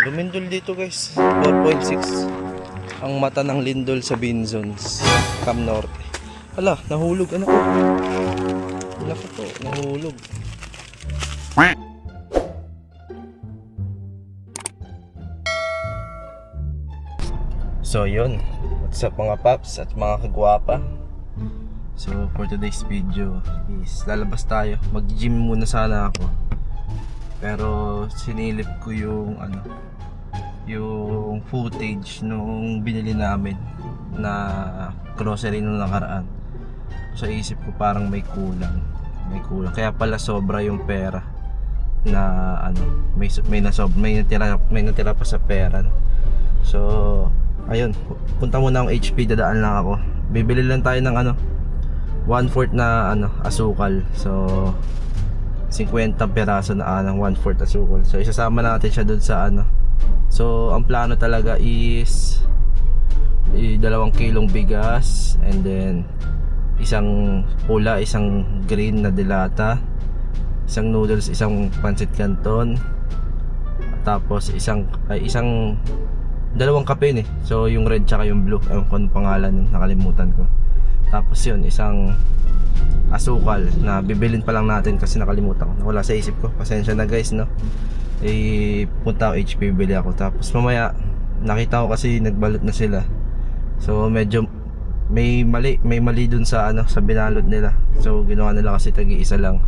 Lumindol dito guys, 4.6 ang mata ng lindol sa Binzons, Cam Norte. Hala, nahulog ano ko. Wala ko to, nahulog. So yun, what's up mga paps at mga kagwapa. So for today's video is lalabas tayo. Mag-gym muna sana ako. Pero sinilip ko yung yung footage nung binili namin na grocery nung nakaraan. Sa isip ko parang may kulang. Kaya pala sobra yung pera na may natira pa sa pera. So ayun, punta muna akong HP, dadaan lang ako. Bibili lang tayo ng 1/4 na asukal. So 50 peraso na ng 1/4 asukal. So isasama natin siya doon sa So ang plano talaga is 2 kilong bigas, and then isang pula, isang green na dilata, isang noodles, isang pancit canton, tapos isang 2 kape So yung red tsaka yung blue, ayun kung anong pangalan nun, nakalimutan ko. Tapos yun, isang asukal na bibilin pa lang natin kasi nakalimutan ko, wala sa isip ko. Pasensya na guys, no. Punta ako HP, bili ako. Tapos mamaya nakita ko kasi nagbalot na sila. So medyo may mali dun sa sa binalot nila. So ginawa nila kasi tagi-isa lang.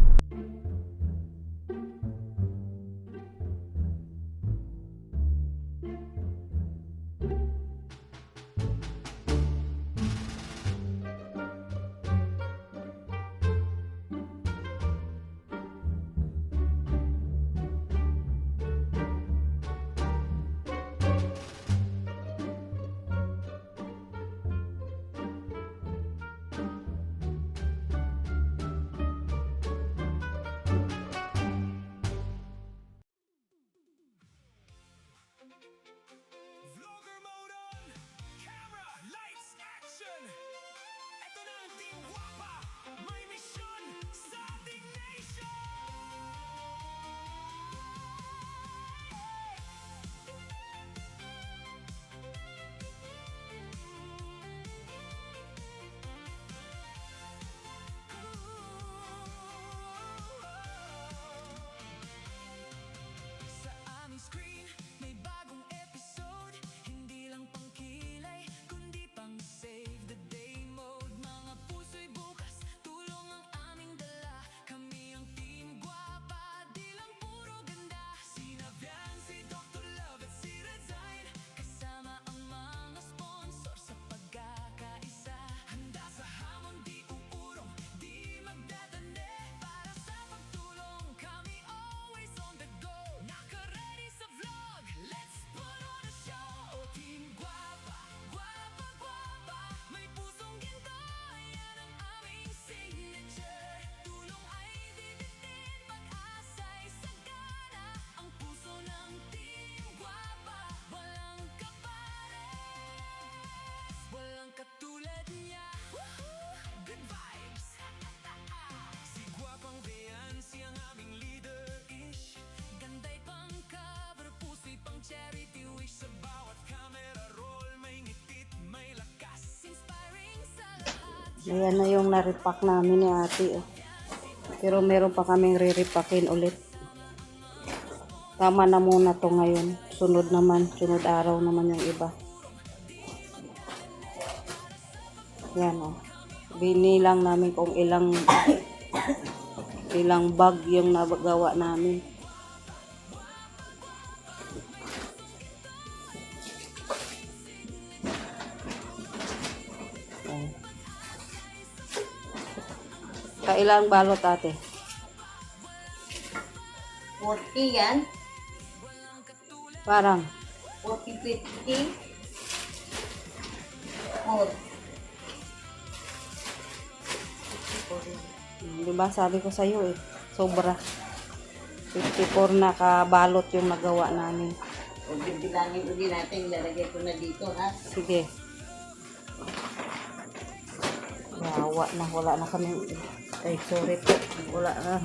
Ayan na yung na-repack namin ni ate. Pero meron pa kaming re-repackin ulit. Tama na muna to ngayon. Sunod araw naman yung iba. Yan Binilang namin kung ilang bag yung nagawa namin. Kailang balot ate? 40 yan. Parang 40, 50. 4. Diba sabi ko sa'yo sobra. 54 na kabalot yung nagawa namin. O bibilangin ulit natin, lalagay ko na dito ha. Sige. Wala na kami. Ay, sorry po. Wala na.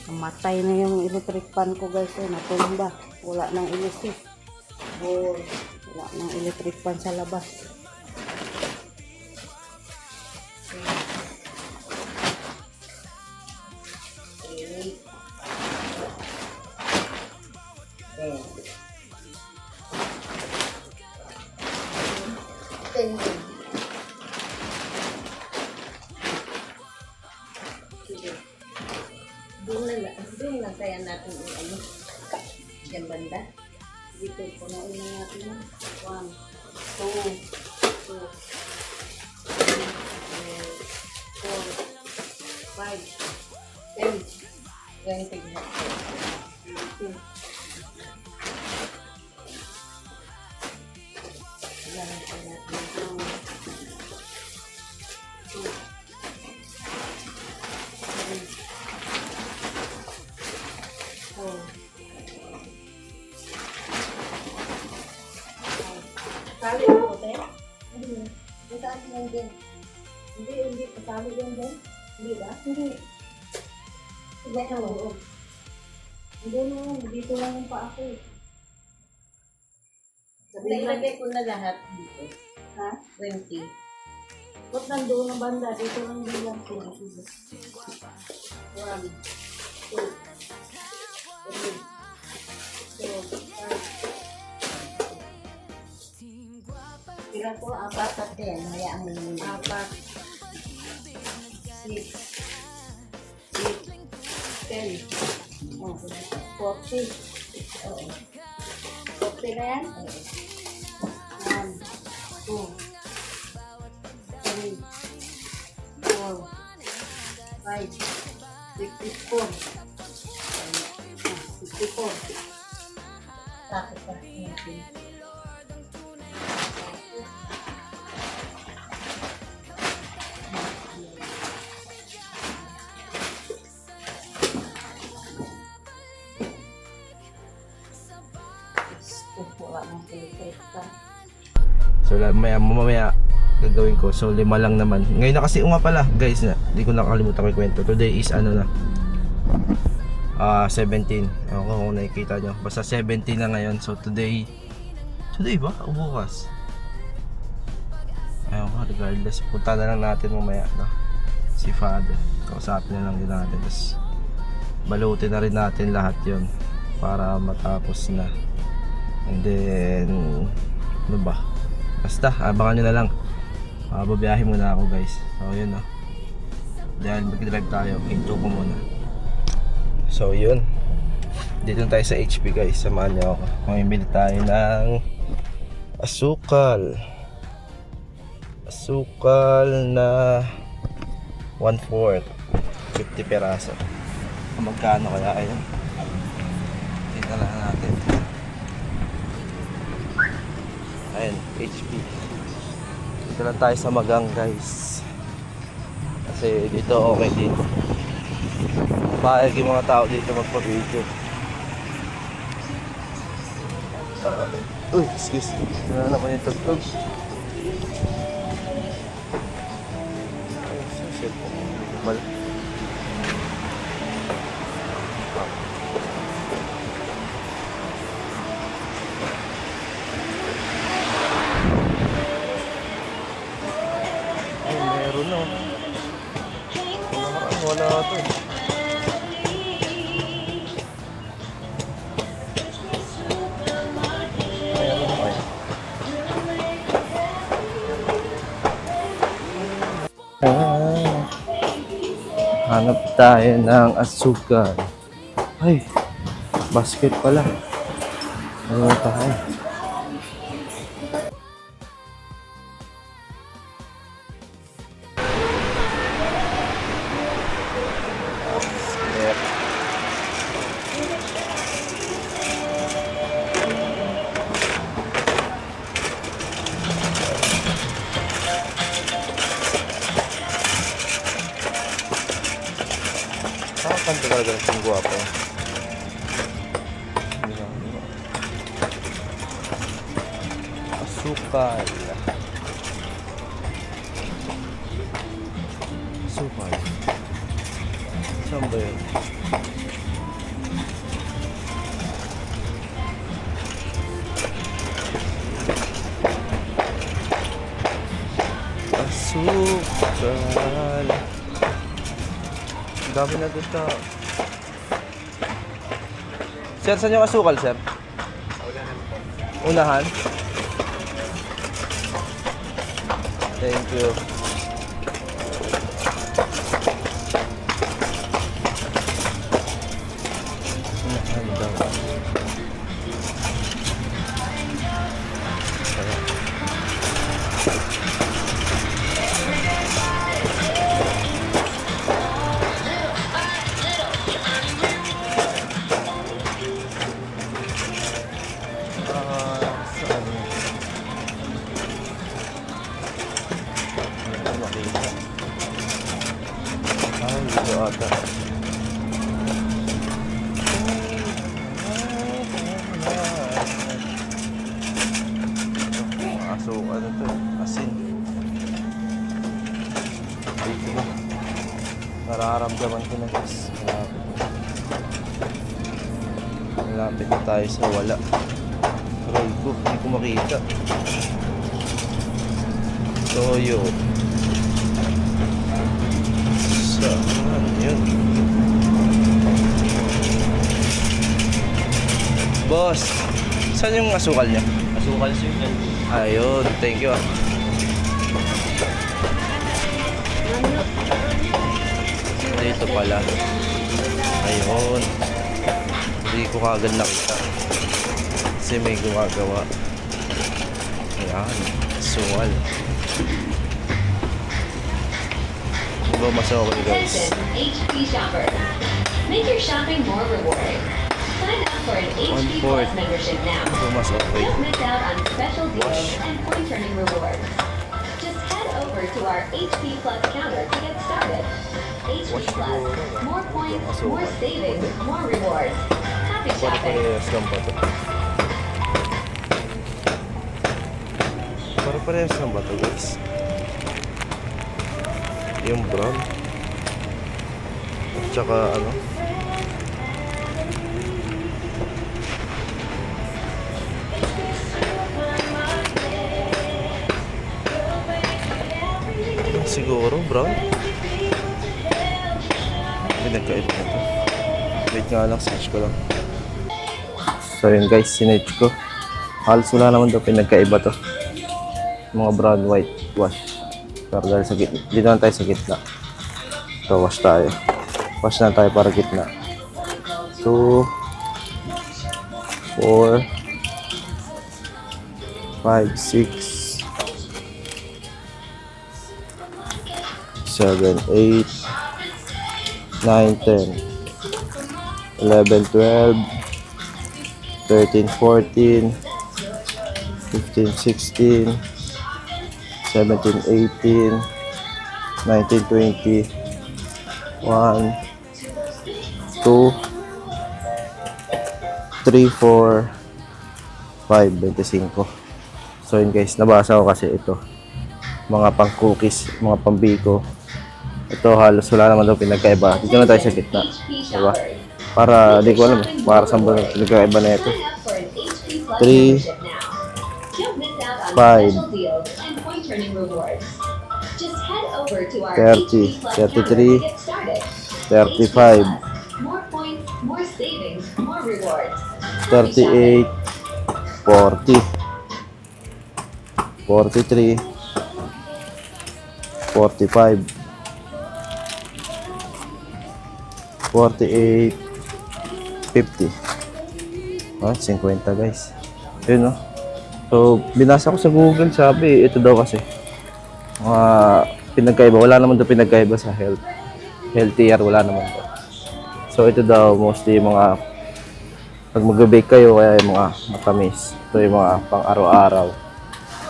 Namatay na yung electric fan ko guys. Natumba. Wala nang ilis Four. Wala nang electric fan sa labas. Eight. 10. 10. Sige. Doon lang kaya natin yung ano. Diyan banda. Dito, punuin na natin. 1, 2, 4, 5, 10. Yan tignan. Yan kaya natin. 2, 3, 4. Sali mo, te? Hindi. Saan yan din? Hindi. Kasali yan din. Hindi ba? Hindi. Iba na mo. Hindi naman. Dito lang yung pa ako. Sabihin lang. Nailagay ko na lahat dito. Ha? 20. Ba't nandoon ang banda? Dito lang din lang ko. 1, 2, 3, 4, 5. Sila po, Apat at 10. Hayaan mo yun. 4, 6, 10. Oh, 40. Oo. 40 na yan? 1, 2, 3, 4, 5, 64. 64. Sakit pa. 20. Wala mong electric pa. So mamaya gagawin ko. So 5 lang naman. Ngayon na kasi nga pala guys, na hindi ko nakakalimutan ko kwento. Today is ano na 17. Ako kung nakikita nyo. Basta 17 na ngayon. So today ba? O bukas? Ayun ko, regardless. Punta na lang natin mamaya, no? Si Father. Kausapin na lang din natin. Tapos balutin na rin natin lahat yon para matapos na. And then ano ba? Basta abangan nyo na lang. Babiyahe muna ako guys. So yun, no? Dahil mag-drive tayo, intro ko muna. So yun, dito na tayo sa HP guys. Samahan nyo ako. Mamimili tayo ng asukal na 1/4, 50 peraso. Magkano kaya yun? Tingnan lang natin. Ayun, HP. Dito lang tayo sa Magang guys. Kasi dito okay din. Pahig yung mga tao dito magpa-video. Uy, excuse me. Ano naman yung tugtog? Ay, shit. Ay, meron na. Wala ito. Hanap tayo ng asukal. Ay, basket pala. Ano tayo? Yep. Kanta talaga ng guwapo. Asukal. Asukal. Saan ba yun? asukal. Ang dami na dito. Sir, saan yung asukal, sir? Unahan. Thank you. Unahan daw. Saan? Hindi ko makita. Ay, dito ata. Asukal na to. Asin. Dito na. Nararamdaman ko na guys. Malapit na tayo sa wala. Aray ko, hindi ko makita. Toyo. Saan yun? Boss, saan yung asukal niya? Asukal sir. Ayun, thank you. Dito pala. Ayun. Hindi ko kagad nakita. Kasi may gumagawa. Ayan, asukal. Diba mas okay guys? Attention, HP shopper. Make your shopping more rewarding. Sign up for an HP Plus 1/4. membership now. Diba mas okay? Don't miss out on special deals Wash. and point earning rewards. Just head over to our HP Plus counter to get started. HP Wash Plus, siguro. more points, Asukal. more savings, more rewards. Happy shopping! Pare-parehas lang ba ito? Pare-parehas lang ba ito guys? Yung brown. At saka ano? Siguro brown. Pinagkaiba na ito. Wait nga lang, search ko lang. So yun guys, sinerch ko. Halos wala naman daw pinagkaiba to. Mga brown, white, wash. Pero dahil sa gitna, dito na tayo sa gitna. So wash tayo. Wash na tayo para gitna. 2 4 5 6 7 8 9 10 11 12 13 14 15 16 17 18 19 20 1 2 3 4 5 25. So yun guys, nabasa ko kasi ito mga pang cookies, mga pang biko. Ito halos wala naman daw pinagkaiba. Dito na tayo sa gitna, HP diba? shopper. Para di ko alam para saan ba pinagkaiba na ito. Sign up for an HP Plus 3, membership now. Don't miss out on 5, special deals and point earning rewards. Just head over to our 30, HP Plus 33, counter to get started. 35, More points, more savings, more rewards. 38, 40, 43, 45, 48, 50. Ah, 50 guys. Yun no. So, binasa ko sa Google, sabi, ito daw kasi. Mga pinagkaiba. Wala naman daw pinagkaiba sa health. Healthier, wala naman daw. So, ito daw, mostly mga pag mag-bake kayo, kaya yung mga matamis. Ito yung mga pang-araw-araw.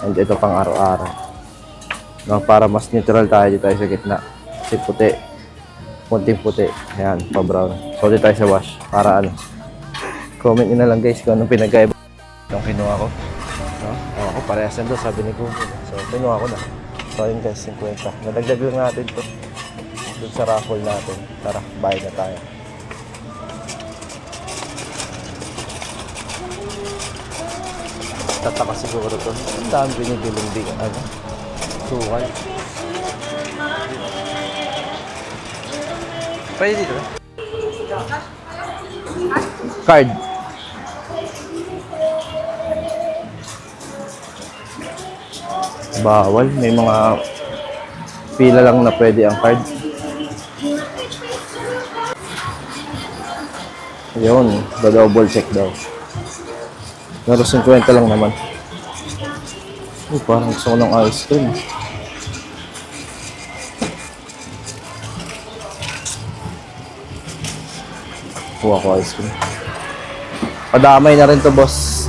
And ito pang-araw-araw. No, para mas neutral tayo dito tayo sa gitna. Kasi puti. Kunting puti. Ayan, pa-brown. So, dito tayo sa wash. Para ano. Comment nyo na lang guys kung anong pinagkaiba. Itong kinuha ko. No? O, ako parehas na doon, sabi ni Google. So, kinuha ko na. So, yun guys, 50. Nadagdag lang natin to. Doon sa raffle natin. Tara, bayad na tayo. Tataka siguro to. Ang dami binibiling ano, sukal. Pwede dito. Card. Bawal. May mga pila lang na pwede ang card. Yun. Double check daw. Pero 50 lang naman. Uy, parang gusto ko ng ice cream. Kuha ko ice cream. Padamay na rin to, boss.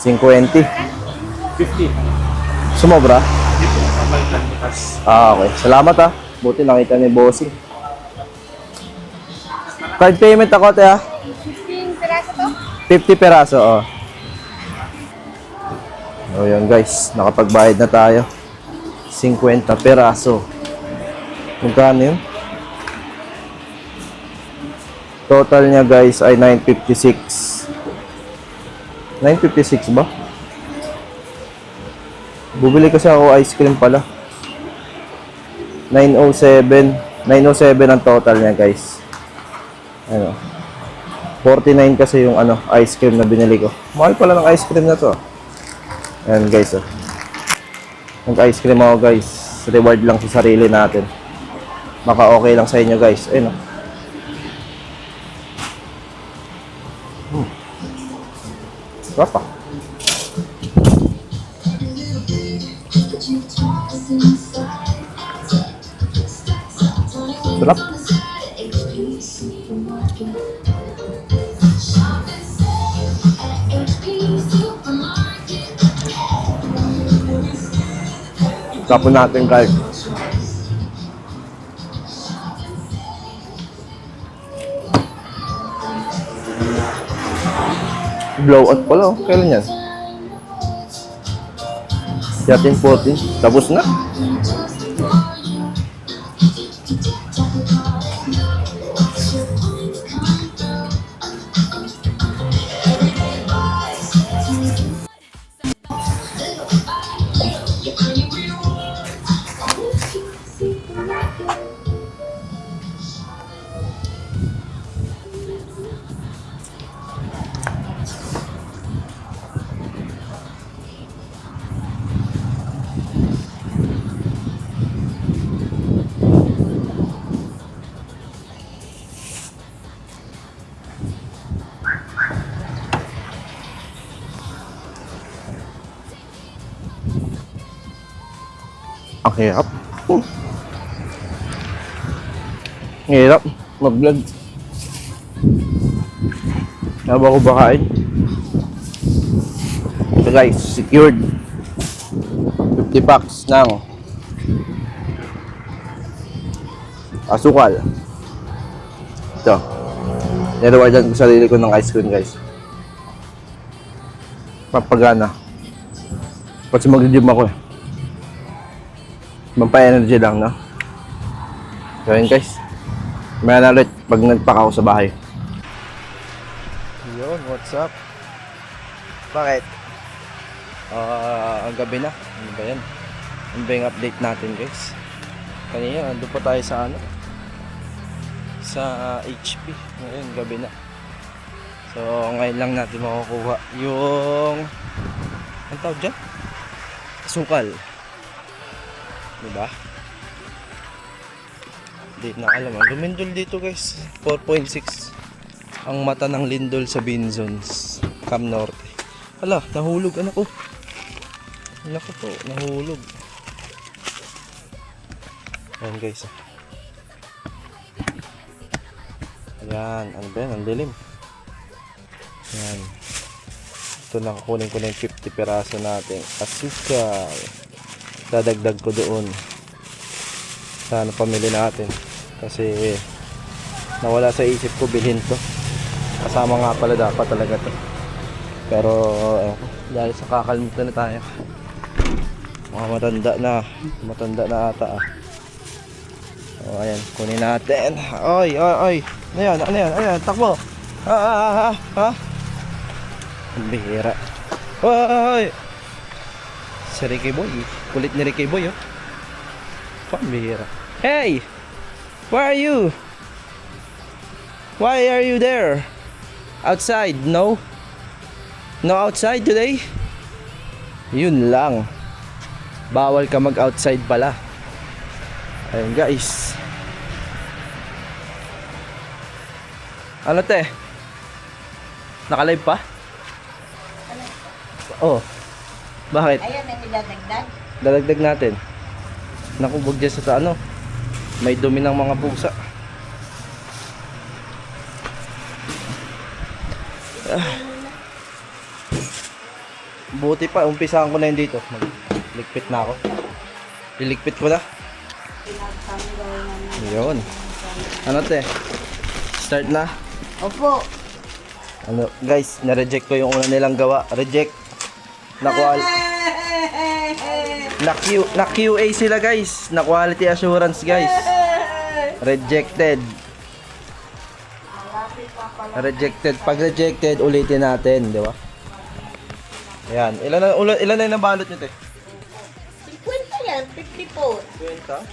$50. 50. Sumobra? Okay. Salamat Buti nakita ni Bossing. Card payment ako, te 15 piraso to? 50 peraso, O yun guys, nakapagbayad na tayo. 50 peraso. Magkano yun? Total niya guys ay 956. 956 ba? Bubili kasi ako ice cream pala. 907. 907 ang total niya guys. Ano? 49 kasi yung ice cream na binili ko. Mahal pala ng ice cream na to. Ayan guys Nag-ice cream ako guys. Reward lang sa sarili natin. Baka okay lang sa inyo guys. Ayun Papa. Sarap. Tapon natin guys. Blowout pala Kailan yan? Yatin 14. Tapos na. Ang hirap. Hirap mag-vlog. Habang ko bakain. So guys, secured 50 packs ng asukal. Ito. Nirewardan ko sarili ko ng ice cream guys. Papagana. Kasi mag-gym ako Mampa-energy lang, no? So yun guys. May na ulit pag nagpack ako sa bahay. Yun, what's up? Bakit? Ang gabi na. Ano ba yan? Ano ba yung update natin guys? Kanina, ando pa tayo sa sa HP. Ngayon, gabi na. So, ngayon lang natin makukuha yung ang tawag dyan? Sukal. Diba? Hindi na alam. Lumindol dito guys. 4.6 ang mata ng lindol sa Binzons, Cam Norte. Hala, nahulog anak ko. Anak ko po, nahulog. Ayan guys. Ayan, ano ba yan? Ang dilim. Ayan. Ito nakakunin ko na yung 50 peraso natin. Asukal. Dadagdag ko doon. Sana pamili natin. Kasi nawala sa isip ko bilhin to. Kasama nga pala dapat talaga to. Pero dahil sa kakalimutan na tayo. Mga matanda na ata O, ayan, kunin natin. Oy, oy, oy. Ano yan? Ano yan? Ayan, takbo. Ha? Ang bihira. Oy! Si Ricky Boy. Kulit ni Ricky Boy, oh. Ang bihira. Hey! Where are you? Why are you there? Outside? No? No outside today? Yun lang. Bawal ka mag-outside pala. Ayun guys. Ano te? Naka-live pa? Oh. Bakit? Ayan, may nilagdag. Dadagdag natin. Nakubog dyan sa ano. May dumi ng mga pusa. Buti pa, umpisahan ko na yun dito. Magligpit na ako. Liligpit ko na. Yun. Ano te? Start na. Opo. Ano, guys, na-reject ko yung una nilang gawa. Reject. Na QA sila guys. Na quality assurance guys. Rejected. Rejected. Pag rejected, ulitin natin, di ba? Ayan. Ilan na yung nabalot nyo, te? 50 yan, 54. 20?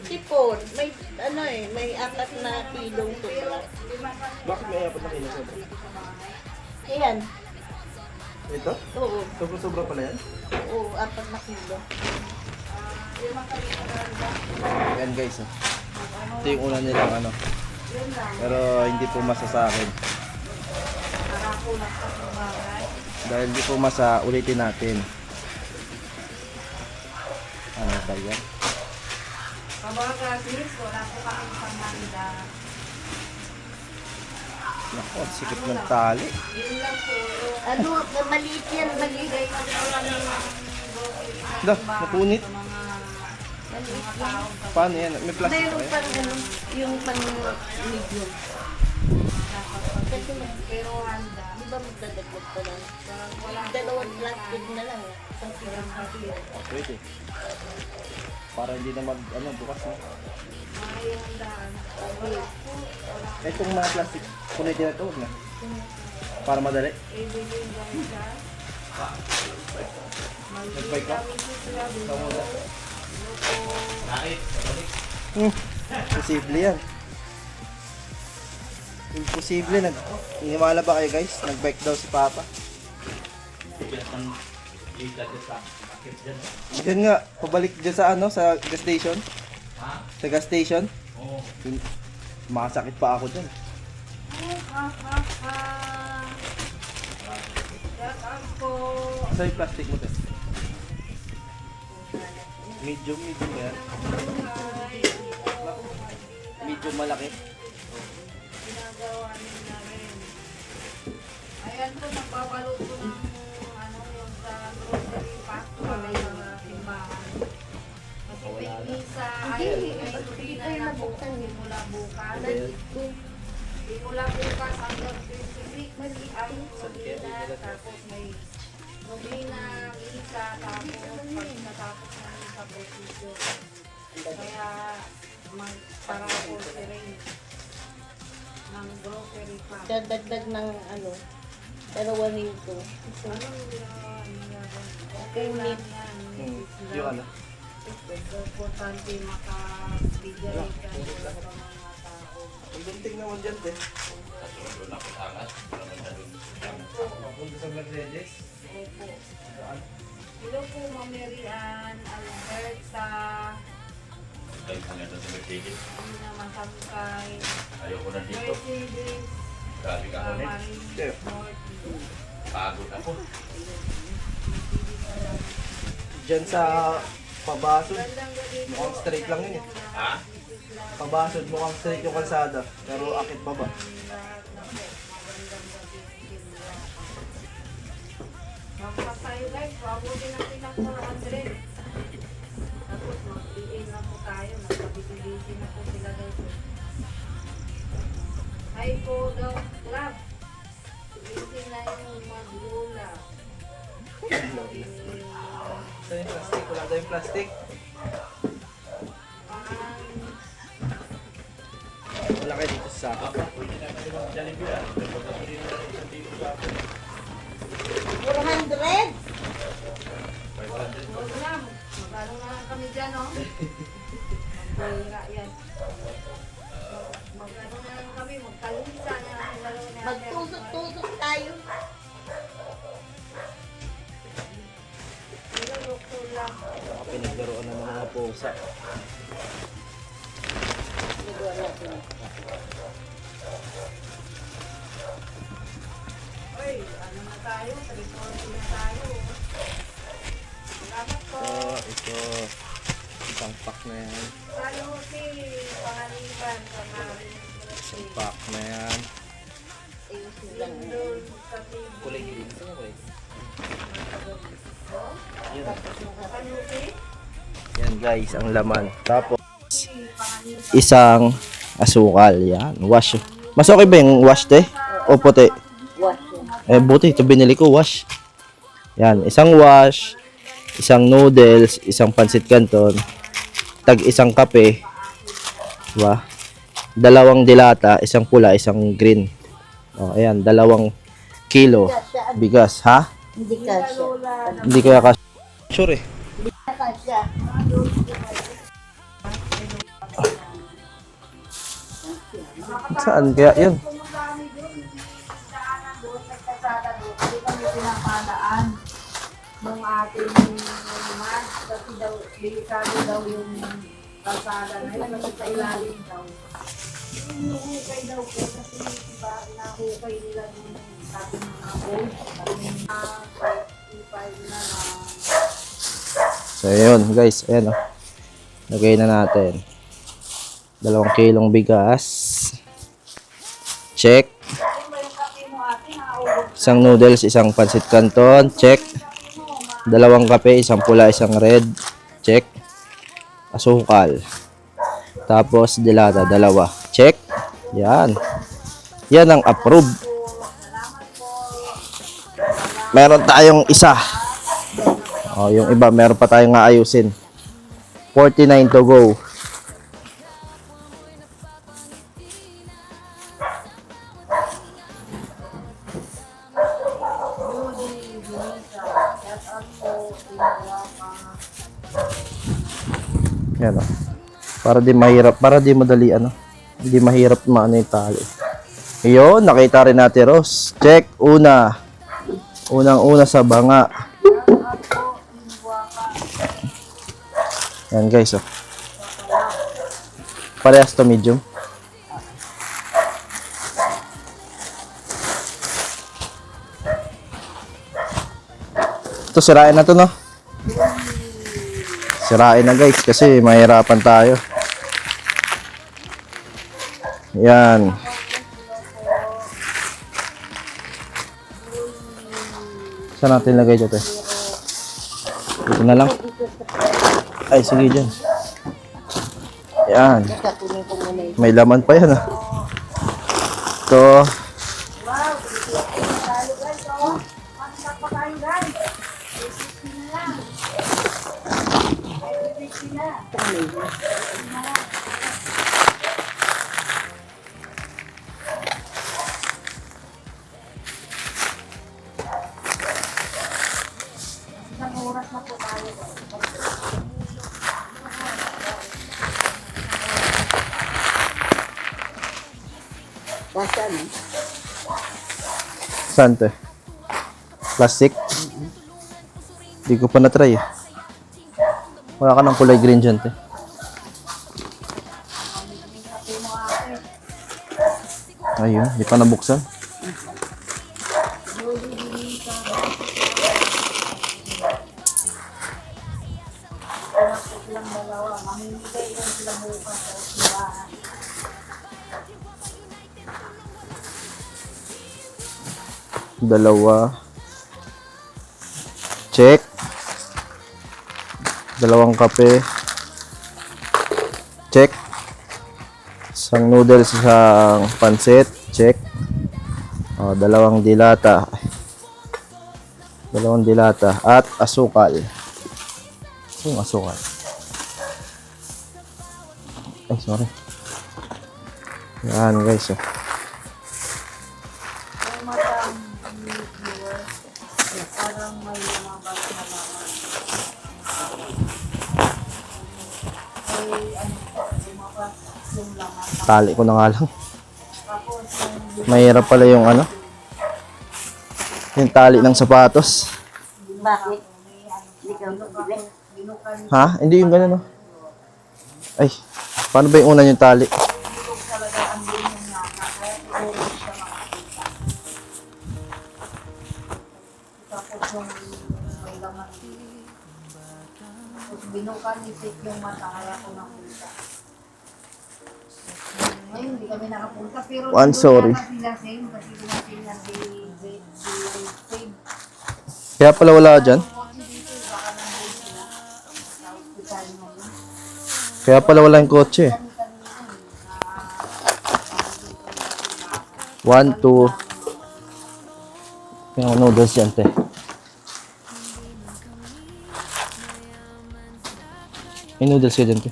54. May, may 4 na kilong sobra. Bakit may apat na kilo sobra? Ayan. Ito? Oo. Sobra pala yan? Oo, 4 na kilo. Ayan guys. Oh. Ito yung una nilang ano. Pero hindi po masa sa akin. Dahil hindi po masa, ulitin natin. Ano ba yan? Naku, ang sikip ng tali. Ano, maliit yan, maliit. Dah, napunit. Paano yan? May plastic Meron pa yan? pang ano, yung pang medium. Kasi pero di ba magdadagdag pa lang? Dalawang plastic na lang. Isang kilo. Pwede. Para hindi na bukas na. Itong mga plastic, punitin na ito, huwag na. Para madali. Nag-bike ka? Ikaw muna. Posible yan. Imposible. Inimala ba kayo guys? Nag-bike daw si Papa. Diyan nga, pabalik dyan sa sa gas station. Sa gas station. Makasakit pa ako dyan. Saan yung plastic mo, Tess? Medium ba yan? Medium malaki. Ayan po, nagbabalot ko ng yung sa grocery pack para mga timbangan. Kasi may isa, ay rutina na po simula bukas. Simula bukas hanggang 23 ay rutina, tapos may rutina, isa, tapos pag natapos namin sa procedure. Kaya magparapos si Rain ng grocery pack. Dagdag ng dalawa nito. Okay lang yan. Yung ano? Importante makabigay ka sa mga tao. Ang gunting naman dyan, Tess. Mapunta sa Mercedes. Opo. Hello po, Ma'am Mary Ann, Alberta, Ina Masangkay, Ayoko na dito. Mercedes, Grabe ka ako Marin, North, Pagod ako. Dyan sa Pabasod. Gandang gabi po. Mukhang straight lang yun eh. Ha? Pabasod, mukhang straight yung kalsada. Pero akit pa ba? Lahat na po. Magandang gabi. Magpas tayo guys, pabuti natin ang 400. Tapos mag-PA na po tayo, magpabiti-biti na po sila guys. Hi po daw, club. Busy na yung maglula. Saan yung plastic? Wala tayong plastic. sa akin. 400? Huwag na. Magano na lang kami dyan, no? Magpahira yan. Magano na lang kami. Magkalunsa na ang dalawa na. Magtusok-tusok tayo. Doktor lang. Pinagdaroan ng mga pusa. Uy, ano na tayo? 340 na tayo. Salamat po. Ito, isang pack na yan. Lalo si Pangaliban sa Marin. Isang pack na yan. Lindol sa TV. Kulay green. Ito na kulay. Kanuki. Yan guys, ang laman. Tapos, isang asukal. Yan, wash. Mas okay ba yung wash, te? O puti? Eh, buti. Ito binili ko, wash. Yan, isang wash, isang noodles, isang pancit canton, tag isang kape, diba? Dalawang dilata, isang pula, isang green. O, ayan, 2 kilo bigas, ha? Hindi kasya. Hindi kaya kasi. Sure eh. Kasya. Saan kaya yun? Kami doon, daanan doon, nagkasada doon. Hindi kami pinapadaan ng ating man. Kasi daw, delikado daw yung kalsada na yun. Kasi sa ilalim daw. Inuhukay daw po kasi iba, inahukay nila yung ating mga boat. Ating na So yun guys, ayan o. Lagay na natin. 2 kilong bigas. Check. Isang noodles, isang pancit canton. Check. 2 kape, isang pula, isang red. Check. Asukal. Tapos dilata, 2. Check. Yan. Yan ang approve. Meron tayong isa. Oh, yung iba meron pa tayong aayusin. 49 to go. Yan o. Para di mahirap, para di madali ano. Hindi mahirap maano yung tali. Ayun, nakita rin natin Ross. Check, una. Unang-una sa banga. Yan guys, oh. Parehas to medium. Ito, sirain na to, no? Sirain na guys, kasi mahirapan tayo. Yan. Saan natin lagay dito? Dito na lang. Ay, sige dyan. Yan. May laman pa yan, ah. Ito. Kasya na. Saan to? Plastic? Hindi ko pa na-try, eh. Wala ka ng kulay green dyan, te. Ayun, di pa nabuksan. Dalawa. Check. 2 kape. Check. Isang noodles, isang pancit. Check. O, 2 dilata. 2 dilata. At asukal. Yung asukal. Ay, sorry. Yan guys, oh. Yung matang viewers, parang may lumabas na laman. Ay, ano, lumabas yung laman. Tali ko na nga lang. Tapos, yung Mahirap pala yung ano. Yung tali ng sapatos. bakit? Hindi ka bibili? Ha? Hindi yung ganun, oh. Ay, paano ba yung una yung tali? Tapos yung may laman. Tapos binukan isip yung mata, kaya ko nakita. Ngayon, hindi kami nakapunta. Pero One, nandun sorry. yata sila same, kasi sila same. Kaya pala wala dyan. Kaya pala wala yung kotse. 1, 2. Yung noodles yan, te. May noodles ka dyan, te.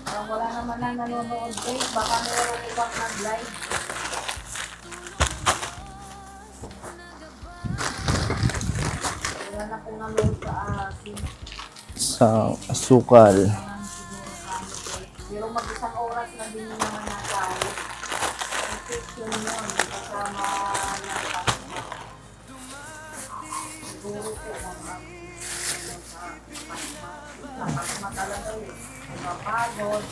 Parang wala naman na nanonood guys. Baka meron ibang nag-live. Wala na pong nanonood sa akin. Sa asukal. Pero mag-isang oras na din naman na tayo. Ang question yun, kasama ng customer. Siguro po mga talaga yun. Mapagod.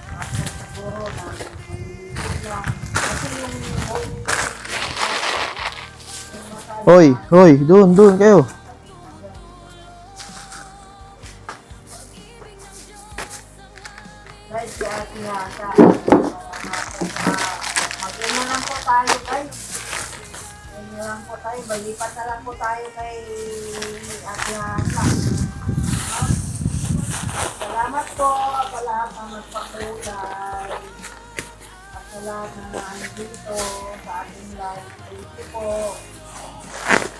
Tapos siguro na maliliit lang. Kasi yung Hoy, hoy, doon kayo. guys, si Ate Hasa. Mag-ina lang po tayo guys. Mag-ina lang po tayo. Balipat na lang po tayo kay Ate Hasa. No? Salamat po sa lahat ng nagpakulay. At sa lahat ng nandito sa ating live. Thank you po.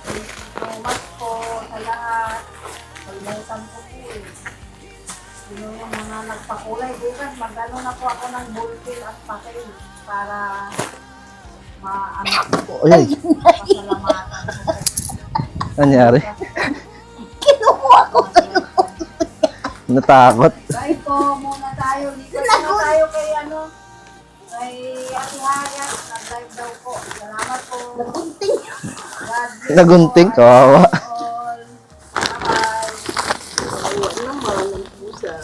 Thank you so much po sa lahat. Pagmautan po po eh. Sino yung mga nagpakulay? Bukas mag-ano na po ako ng bullpen at papel para ma-ano po. Ay, Pasalamatan po. nangyari? Kinukuha ko. Natakot. Bye po muna tayo. Likod na tayo kay ano. Kay Ate Hayat. Nag-live daw po. Salamat po. Nagunting. Nagunting, kawawa. All. Bye-bye. Ayun naman ang pusa.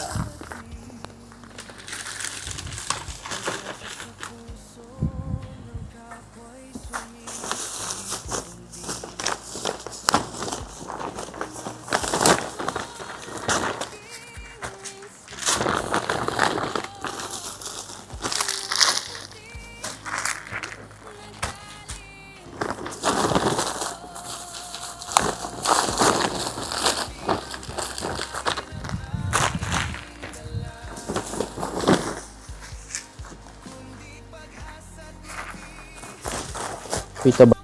Kita ba?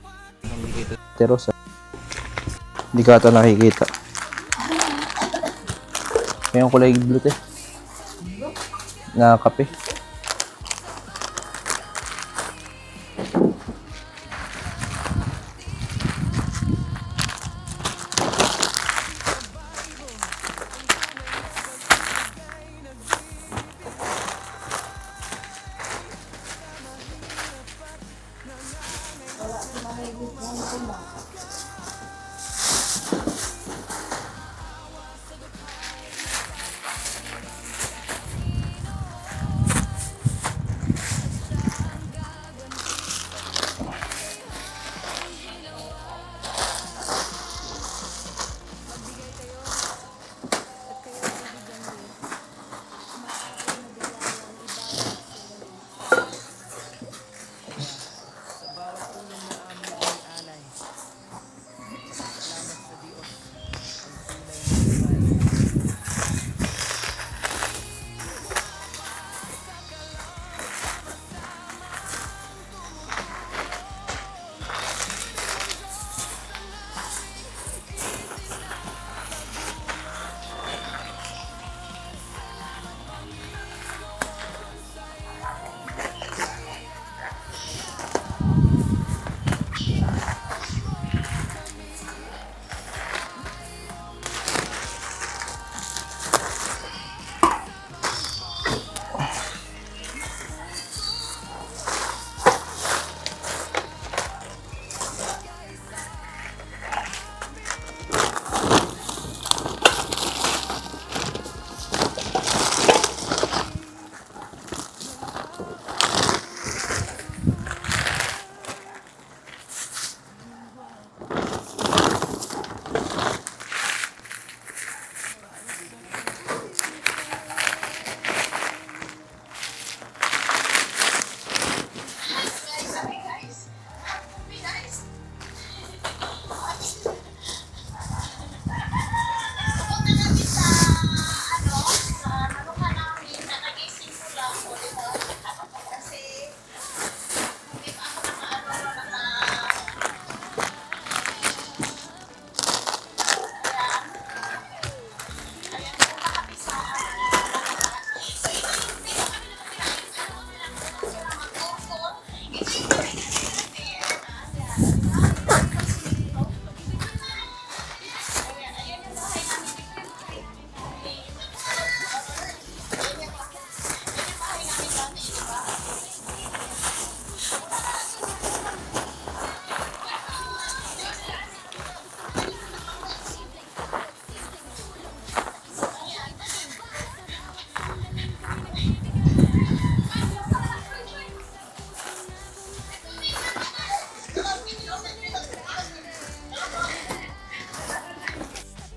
Pero sa hindi ka ata nakikita. Yung kulay blue, te. Na kape.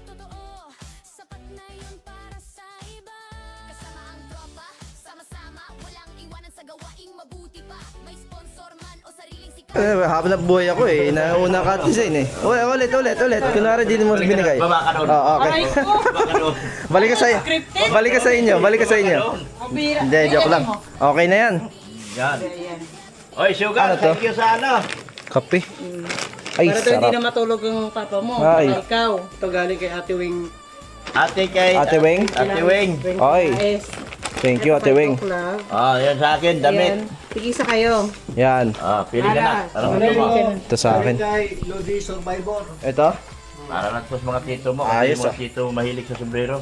Totoo, sapat na yun para sa iba. Kasama ang tropa, sama-sama, walang iwanan sa gawaing mabuti pa. May sponsor man o sariling sikat. Habang nabuhay ako eh, nauna ka design eh. Ulit. Kunwari din mo binigay. Baba ka doon. Oo, okay. Baba ka doon. Balik ka sa inyo. Hindi, joke lang. Okay na yan. Yan. Oy, Sugar, Ano to? thank you sa ano. Kape. Ay, Para to hindi na sarap. matulog ang papa mo. Ay. Baka ikaw. Ito galing kay Ate Wing. Ate Weng? Ate Weng. Ay. Thank you, Ate Weng. Ah, yan sa akin, damit. Tigisa kayo. Yan. Ah, pili ka na. Ano mo? Ito sa akin. Ito? Para na to sa mga tito mo. Ayos, Kasi mga tito mahilig sa sombrero.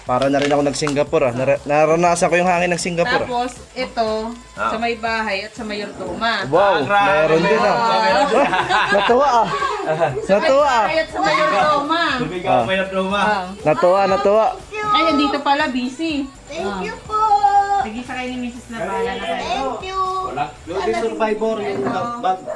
Para na rin ako nag-Singapore ah. Naranasan ko yung hangin ng Singapore ah. Tapos, ito, sa may bahay at sa may Yortoma. Wow, meron din ah. Natuwa ah. Natuwa ah. Bahay at sa may Yortoma. Bigyan mo yung pluma. Natuwa. Ay, dito pala, busy. Thank you po. Tigisa kayo ni Mrs. na bahala na kayo. Thank you.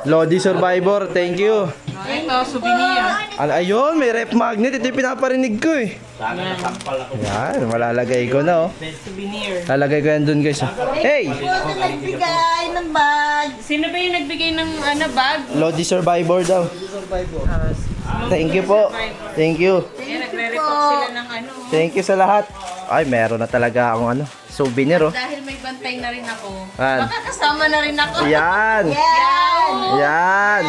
Lodi Survivor, thank you. Ito, souvenir. Ayun, may rep magnet. Ito yung pinaparinig ko eh. Sana nasampal ako. Yan, malalagay ko na oh. Souvenir. Lalagay ko yan dun guys. Oh. Hey! Ito nagbigay ng bag. Sino ba yung nagbigay ng bag? Lodi Survivor daw. Thank you po. Thank you. Ayan, nagre-repost sila ng Thank you sa lahat. Ay, meron na talaga akong souvenir oh. Dahil may bantay na rin ako. Yan. Makakasama na rin ako. Yan. Yan.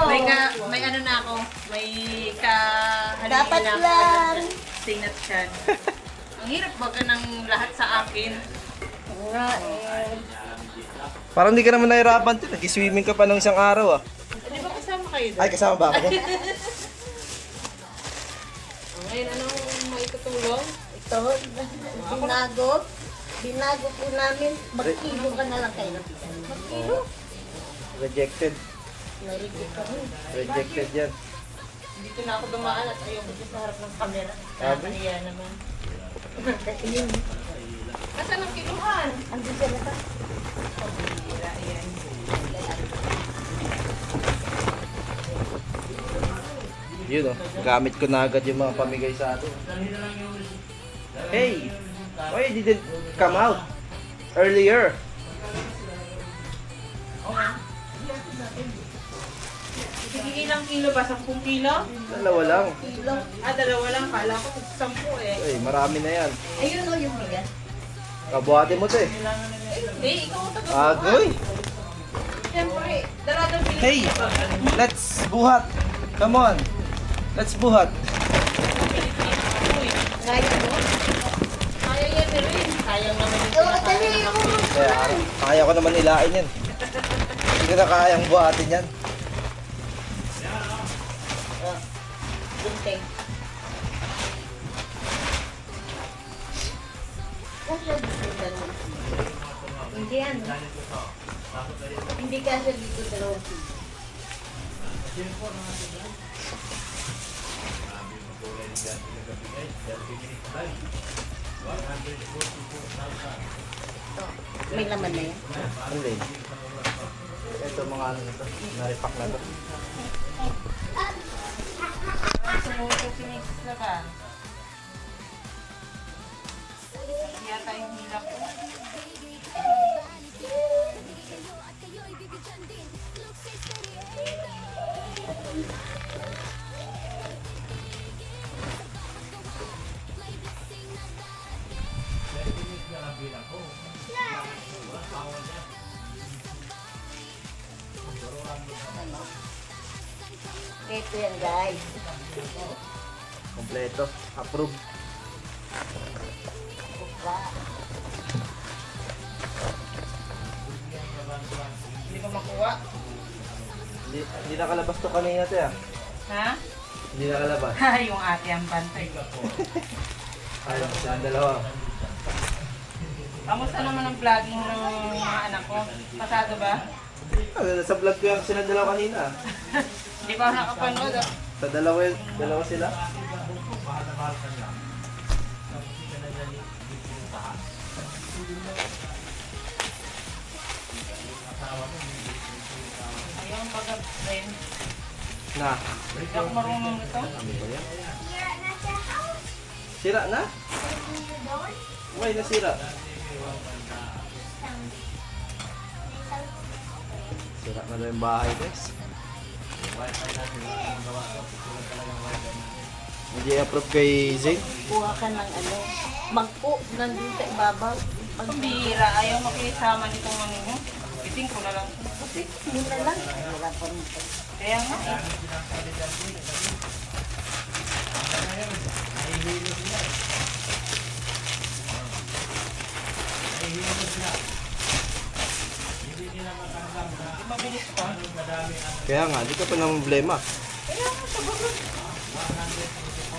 May na ako. May kahalili Dapat na ako. lang. Sinat siya. Ang hirap baga ng lahat sa akin. Parang hindi ka naman nahirapan din. Nag-swimming ka pa ng isang araw ah. Di ba kasama kayo doon? Ay, kasama ba ako? Ngayon, anong maitutulong? Ito, binago po namin. Magkilo ka na lang kayo. Magkilo? Rejected. Narigit kami. Rejected yan. Dito na ako dumaan at ayaw ko sa harap ng camera. Nakakahiya naman. Asan ang kiluhan? Andun siya na. Yun oh. Gamit ko na agad yung mga pamigay sa atin. Hey! Why you didn't come out earlier? Sige, ilang kilo ba? 10 kilo? Dalawa lang. Dalawa lang. Kala ko 10 eh. Ay, marami na yan. Ayun o yung bigas. Kabuhati mo to eh. Hindi, ikaw ang taga. Agoy! Siyempre, daradang bilis. Hey! Let's buhat! Come on! Let's buhat! Kaya mo? Kaya yan rin. Sayang naman yung Oo, dali mo. Kaya ko naman ilain yan. Hindi ko na kayang buhatin yan. Bintay. Hindi yan. Hindi kasi dito dalawang kilo. May laman na yan. Ano rin? Ito mga ano na to. Naripak na to. sumuko si Mrs. na ba? Yata yung hilak ko. Ito yan guys. Kompleto. Approve. Hindi ko Tuwa. Hindi nakalabas to kanina, te ah. Ha? Hindi nakalabas. Yung ate ang bantay. Ayun, silang dalawa. Kamusta naman ang vlogging ng mga anak ko? Pasado ba? Sa vlog ko yung silang dalawa kanina. Hindi pa ako nakapanood. Ah. Sa dalawa sila. Ayun, pag-friend. Na. Hindi ako marunong nito. Sira na? May nasira. Sira na daw yung bahay, guys. Hindi approve kay Zane. Kuha ka ng ano, magpo, nandun sa ibabaw. Pambihira, ayaw makisama nitong ano mo. Iting ko na lang. Kasi, yun na lang. Kaya nga eh. Di mabilis pa. Kaya nga, di ka pa naman problema.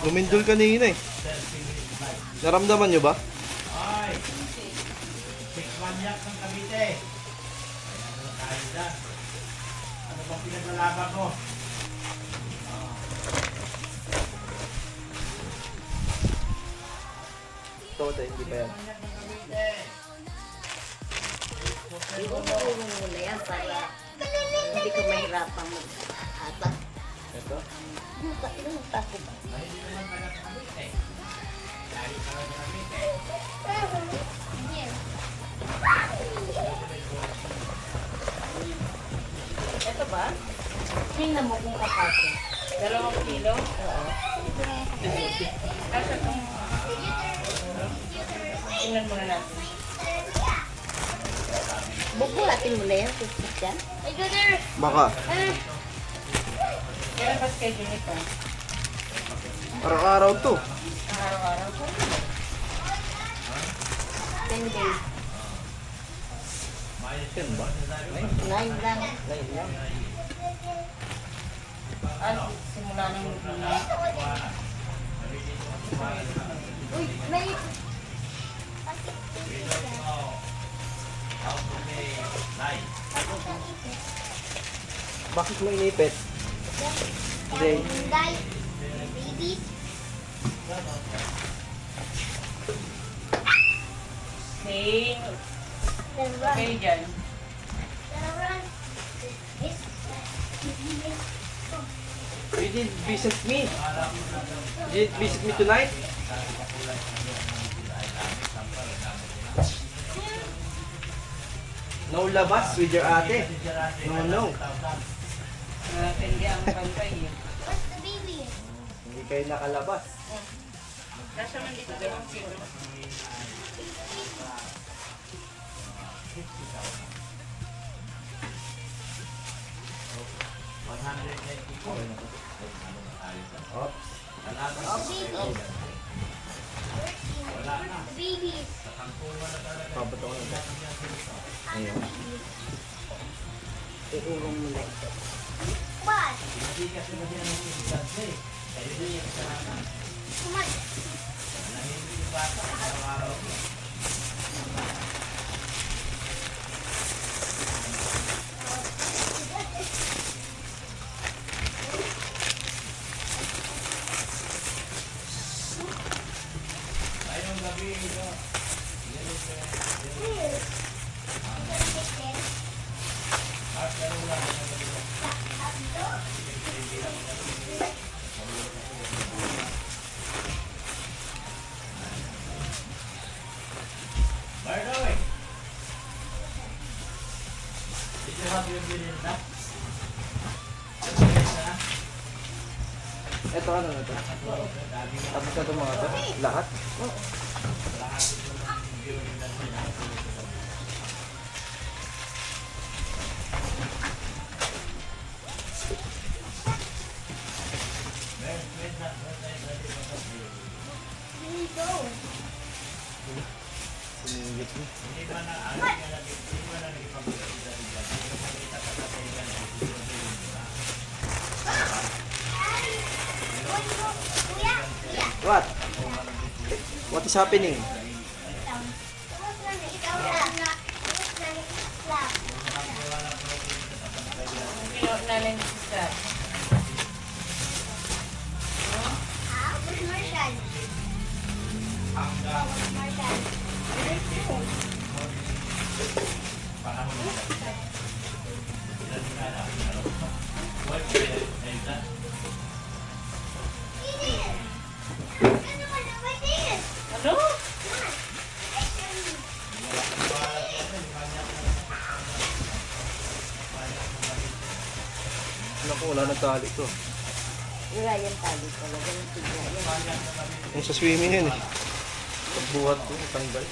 Lumindol kanina eh. Naramdaman nyo ba? Ay! 6 yak ng Cavite. Ayan na tayo dyan. Ano bang pinaglalaban mo? Ito, hindi pa yan. Hindi mo muna yan para hindi ka mahirapan mag-ata. Ito? Yung tako ba? Ito ba? Tingnan mo kung kapatid. 2 kilo? Oo. Kasi itong... Tingnan muna natin. Bubuhatin mo na yan, susik yan. Baka. Kailan ba schedule nito? Araw-araw to. Araw-araw po. 10 days. Yan ba? 9 lang. Ano? Simula ng lunes. Uy, may... Bakit mo inipit? Zane. Same. Okay dyan. You did visit me. You did visit me tonight? No labas with your ate. No. Natindi ang pantay eh. Hindi kayo nakalabas. Nasa man dito 2 kilo. Pabato ko na. Ayun. Iurong mo lang ito. Ito ano na to? Tapos na ito mga to? Lahat? Siningit mo. is happening? Nanay ni sister. Ano? Naku, wala na tali to. Wala yan tali talaga. Yung tigla yan. Yung sa swimming yun eh. Pagbuhat ko, tanggal.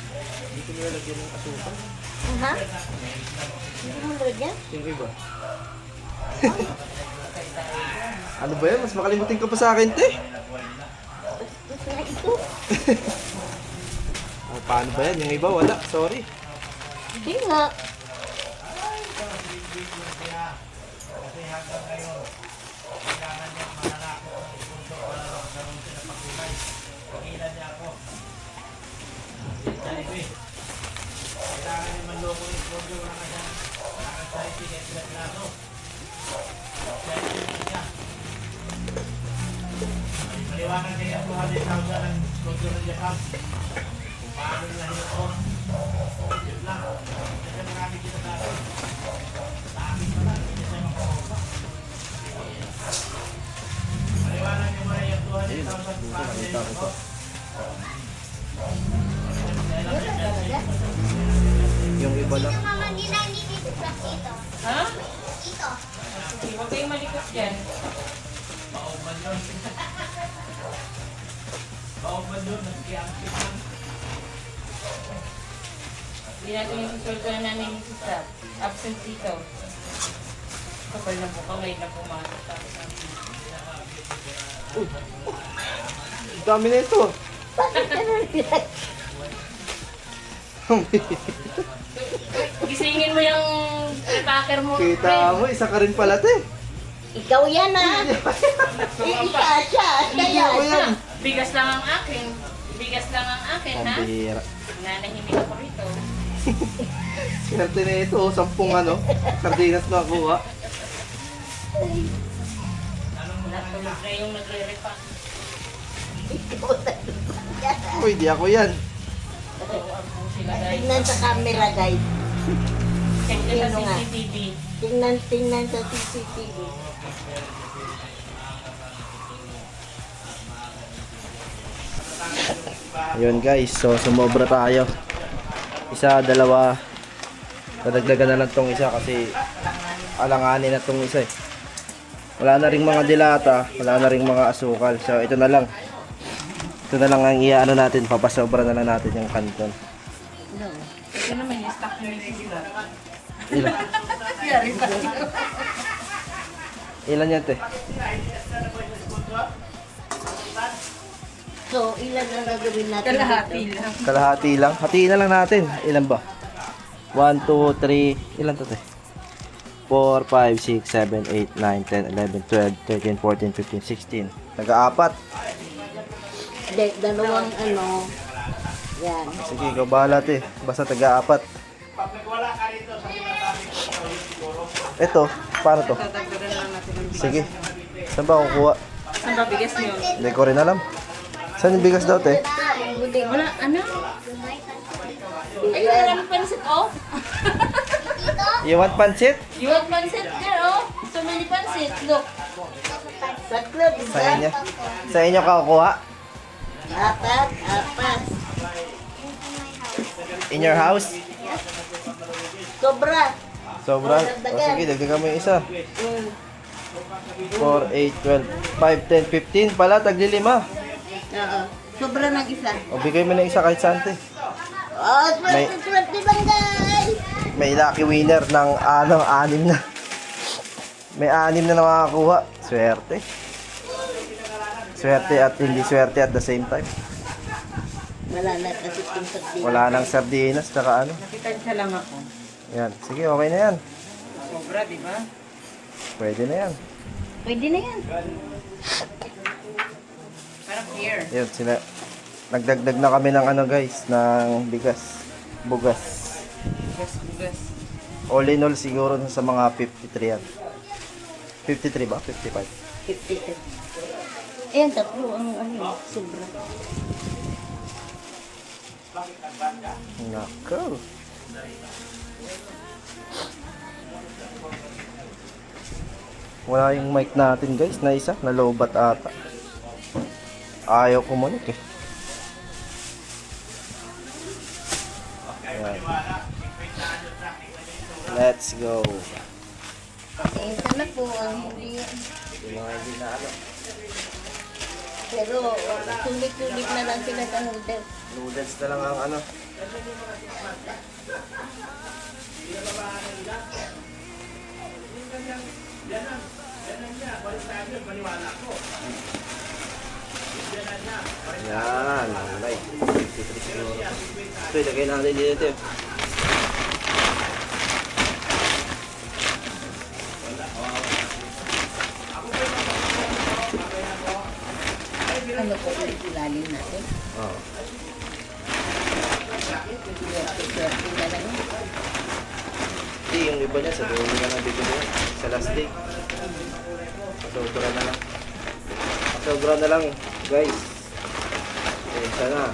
Hindi ko nilalagyan ng asukal. Ha? Hindi mo lagyan? Yung iba. Ano ba yan? Mas makalimutin ka pa sa akin, te. Gusto na ito. Oh, paano ba yan? Yung iba, wala. Sorry. Hindi nga. Kasi hanggang ngayon, kailangan niya mananakot ng ispunto para magkaroon siya ng pagkulay. Pagilan niya ako. Kailangan niya manloko ng ispunto para kanya nakasariti kaya sila plato. Kaya niya. Maliwanag niya yung 200,000 ng ispunto ng Japan. Kung paano nila ito. Yun lang. Kasi marami kita sa akin. Maliwanag yung mga yung 200,000 Nakita ko to. Yung iba lang. Ha? Huwag kayong malikot dyan. Pauman yun. Pauman yun. Nagkiangkit yun. Hindi natin yung susulto na nanay ni sister. Absent dito. Kapal na po ka ngayon na pumasok. Tapos ang Ang dami na ito. gisingin mo yung repacker mo. Kita mo, isa ka rin pala, te. Ikaw yan ah. Siya. Hindi ako yan. Bigas lang ang akin. Bigas lang ang akin, ha? Ang bihira. Nanahimik ako rito. Sinerte na ito, 10 sardinas na kuha. Natulog na yung nagre-repack. Uy, di ako yan. Turuan po sila guys. Tingnan sa camera guys. Check nyo sa Sino nga? CCTV. Tingnan sa CCTV. Yun guys, so sumobra tayo. Isa, dalawa. Dadagdagan na lang tong isa kasi alanganin na tong isa eh. Wala na ring mga dilata, wala na ring mga asukal. So ito na lang. Ito na lang ang iaano natin, papasobra na lang natin yung kanton. Ito naman yung stock nyo yung sila. Ilan? Ilan yan, te? So, ilan ang gagawin natin? Kalahati dito? lang. Kalahati lang. Hatiin na lang natin. Ilan ba? 1, 2, 3. Ilan to, te? 4, 5, 6, 7, 8, 9, 10, 11, 12, 13, 14, 15, 16. Nag-aapat. Dalawang ano. Yan. Sige, ikaw bahala, te. Basta taga-apat. Pag nagwala ka rito sa sinasabi ko sa siguro, Ito, paano to? Dadagdagan na lang natin ng bigas. Sige. Saan ba kukuha? Saan ba bigas nyo? Hindi ko rin alam. Saan yung bigas daw, te? Wala, ano? Ay, wala ng pansit, oh. You want pancit? You want pansit there, oh. So many pansit, look. Tatlo, Sa isa. inyo. Sa inyo ka kukuha? Apat. In your house? Sobra. Sobra. O sige, dagdagan mo yung isa. 4, 8, 12, 5, 10, 15 pala, taglilima. Oo. Sobra ng isa. O bigay mo na isa kahit sante. Oh, May- 20 bangay. May lucky winner ng 6 na. May 6 na makakakuha. Swerte. Swerte at hindi swerte at the same time. Wala na kasi itong sardinas. Wala nang sardinas, tsaka ano. Nakitansya lang ako. Yan, sige, okay na yan. Sobra, di ba? Pwede na yan. Pwede na yan. Parang here. Yan, nagdagdag na kami ng ano guys, ng bigas. Bugas. Bugas. All in all, siguro sa mga 53 yan. 53 ba? 55? 52. Ayan, tatlo ang ano, sobra. Nako. Wala yung mic natin guys na isa, nalobat ata. Ayaw kumunik eh. Ayan. Let's go. Ito na po ang hindi. Yung mga hindi na ano. Pero sulit-sulit na lang sila sa noodles. Noodles na lang ang ano. Yan, alay. 53 siguro. Ito, ilagay natin dito. Ano po ulit ilalim natin? Oo. Swerte na lang. Hindi, yung iba niya, sa dulo na lang dito niya. Sa last day. Pasobra na lang. Pasobra na lang, guys. Pensa na.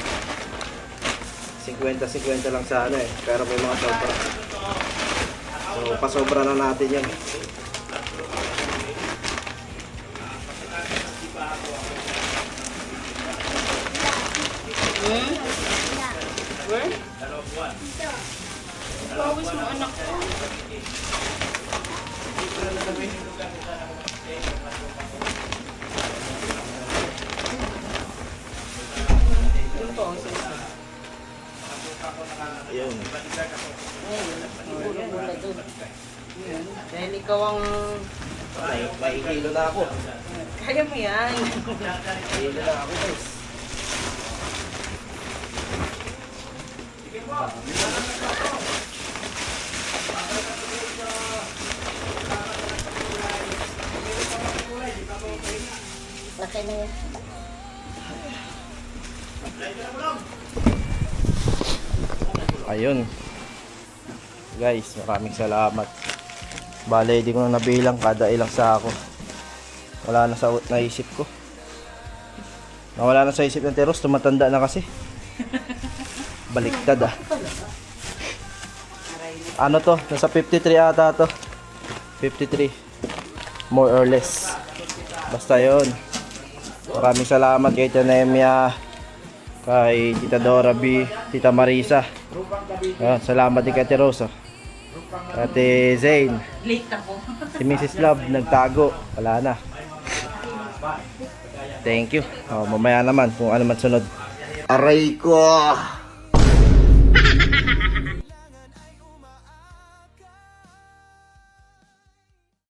50-50 lang sa ano eh. Pero may mga sobra. So, pasobra na natin yan. Where? Pawis mo anak ko. Yun po ang sisa. Ayun. Puro mula doon. Dahil ikaw ang... May kilo na ako. Kaya mo yan. Kilo na ako guys. Laki na yan. Ayun. Guys, maraming salamat. Bale, di ko na nabilang kada ilang sako. Wala na sa naisip ko. Nawala na sa isip ng Teros, tumatanda na kasi. Baliktad ah. Ano to? Nasa 53 ata to. 53. More or less. Basta yun. Maraming salamat kay Tita Nemia, kay Tita Dora B, Tita Marisa. Ayun, salamat din kay Ate Rosa. Ate Zane. Late ako. Si Mrs. Love nagtago. Wala na. Thank you. Mamaya naman kung ano man sunod. Aray ko!